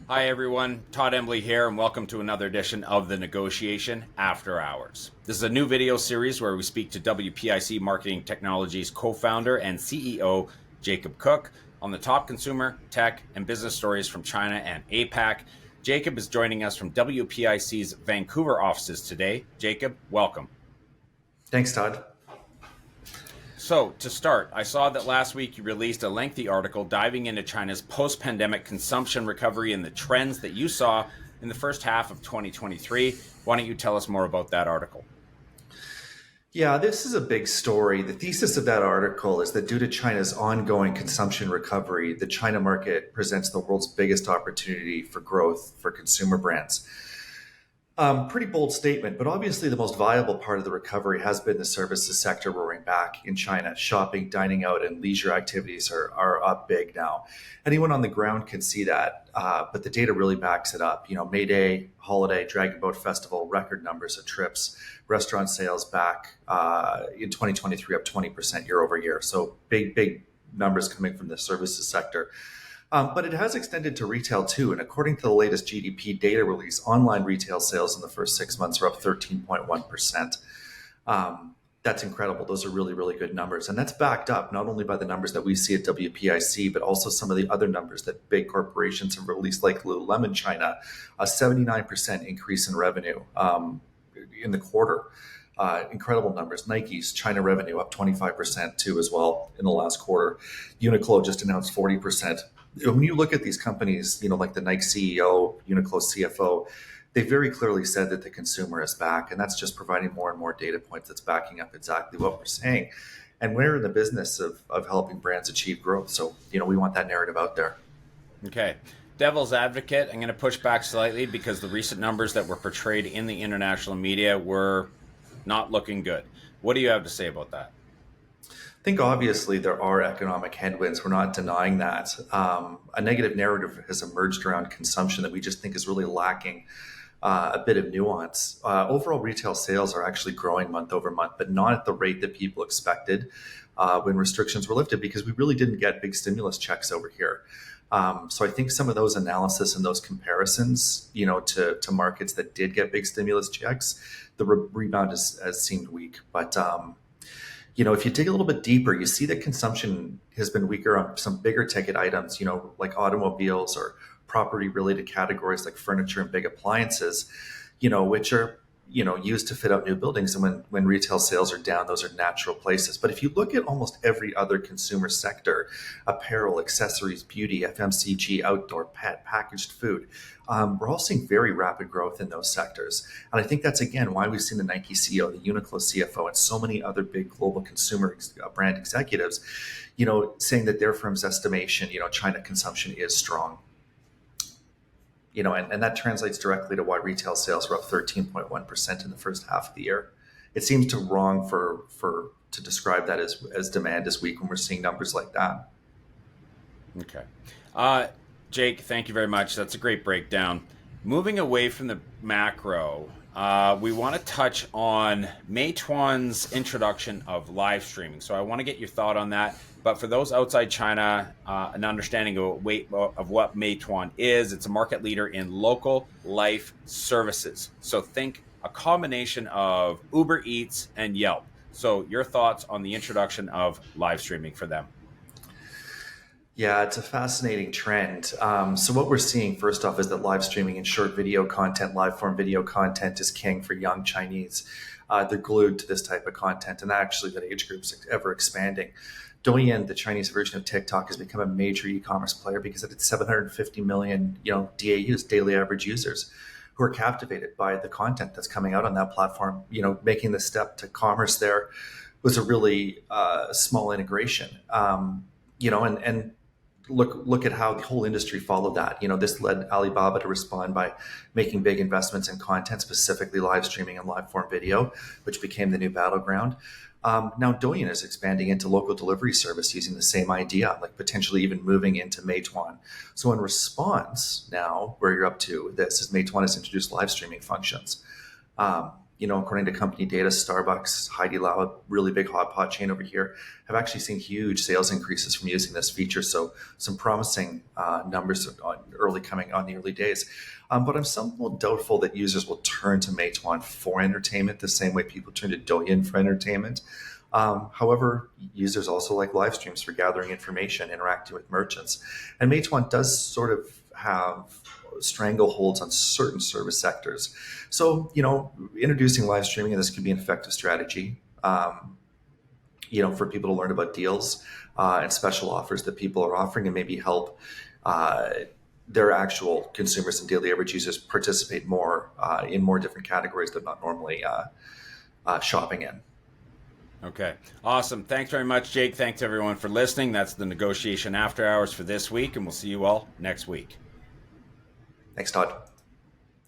Hi everyone, Todd Embley here, and welcome to another edition of The Negotiation After Hours. This is a new video series where we speak to WPIC Marketing Technologies co-founder and CEO Jacob Cooke on the top consumer, tech, and business stories from China and APAC. Jacob is joining us from WPIC's Vancouver offices today. Jacob, welcome. Thanks, Todd. So, to start, I saw that last week you released a lengthy article diving into China's post-pandemic consumption recovery and the trends that you saw in the first half of 2023. Why don't you tell us more about that article? Yeah, this is a big story. The thesis of that article is that due to China's ongoing consumption recovery, the China market presents the world's biggest opportunity for growth for consumer brands. Pretty bold statement, but obviously the most viable part of the recovery has been the services sector roaring back in China. Shopping, dining out, and leisure activities are up big now. Anyone on the ground can see that, but the data really backs it up. You know, May Day, holiday, Dragon Boat Festival, record numbers of trips, restaurant sales back in 2023 up 20% year over year. So big numbers coming from the services sector. But it has extended to retail too. And according to the latest GDP data release, online retail sales in the first 6 months are up 13.1%. That's incredible. Those are really, really good numbers. And that's backed up not only by the numbers that we see at WPIC, but also some of the other numbers that big corporations have released, like Lululemon China, a 79% increase in revenue in the quarter. Incredible numbers. Nike's China revenue up 25% too as well in the last quarter. Uniqlo just announced 40%. When you look at these companies, like the Nike CEO, Uniqlo CFO, they very clearly said that the consumer is back, and that's just providing more and more data points that's backing up exactly what we're saying. And we're in the business of helping brands achieve growth. So, we want that narrative out there. Okay. Devil's advocate, I'm going to push back slightly because the recent numbers that were portrayed in the international media were not looking good. What do you have to say about that? I think obviously there are economic headwinds. We're not denying that. A negative narrative has emerged around consumption that we just think is really lacking a bit of nuance. Overall retail sales are actually growing month over month, but not at the rate that people expected when restrictions were lifted, because we really didn't get big stimulus checks over here. So I think some of those analysis and those comparisons, to markets that did get big stimulus checks, the rebound has seemed weak. But if you dig a little bit deeper, you see that consumption has been weaker on some bigger ticket items, like automobiles or property related categories like furniture and big appliances, which are, used to fit out new buildings. And when retail sales are down, those are natural places. But if you look at almost every other consumer sector, apparel, accessories, beauty, FMCG, outdoor, pet, packaged food, we're all seeing very rapid growth in those sectors. And I think that's, again, why we've seen the Nike CEO, the Uniqlo CFO, and so many other big global consumer brand executives, saying that their firm's estimation, China consumption is strong. And that translates directly to why retail sales were up 13.1% in the first half of the year. It seems too wrong to describe that as demand is weak when we're seeing numbers like that. Okay. Jake, thank you very much. That's a great breakdown. Moving away from the macro, we want to touch on Meituan's introduction of live streaming. So I want to get your thought on that. But for those outside China, an understanding of what Meituan is, it's a market leader in local life services. So think a combination of Uber Eats and Yelp. So your thoughts on the introduction of live streaming for them? Yeah, it's a fascinating trend. So what we're seeing first off is that live streaming and short video content, live form video content is king for young Chinese. They're glued to this type of content, and actually that age group's ever expanding. Douyin, the Chinese version of TikTok, has become a major e-commerce player because it had 750 million, DAUs, daily average users, who are captivated by the content that's coming out on that platform. Making the step to commerce there was a really small integration. And look at how the whole industry followed that. This led Alibaba to respond by making big investments in content, specifically live streaming and live form video, which became the new battleground. Now Douyin is expanding into local delivery service using the same idea, like potentially even moving into Meituan. So in response now, where you're up to this is Meituan has introduced live streaming functions. according to company data, Starbucks, Haidilao, a really big hot pot chain over here, have actually seen huge sales increases from using this feature. So some promising numbers coming on the early days. But I'm somewhat doubtful that users will turn to Meituan for entertainment the same way people turn to Douyin for entertainment. However, users also like live streams for gathering information, interacting with merchants. And Meituan does sort of have strangleholds on certain service sectors. So, introducing live streaming, and this could be an effective strategy, for people to learn about deals and special offers that people are offering, and maybe help their actual consumers and daily average users participate more in more different categories they're not normally shopping in. Okay. Awesome. Thanks very much, Jake. Thanks, everyone, for listening. That's the Negotiation After Hours for this week, and we'll see you all next week. Thanks, Todd.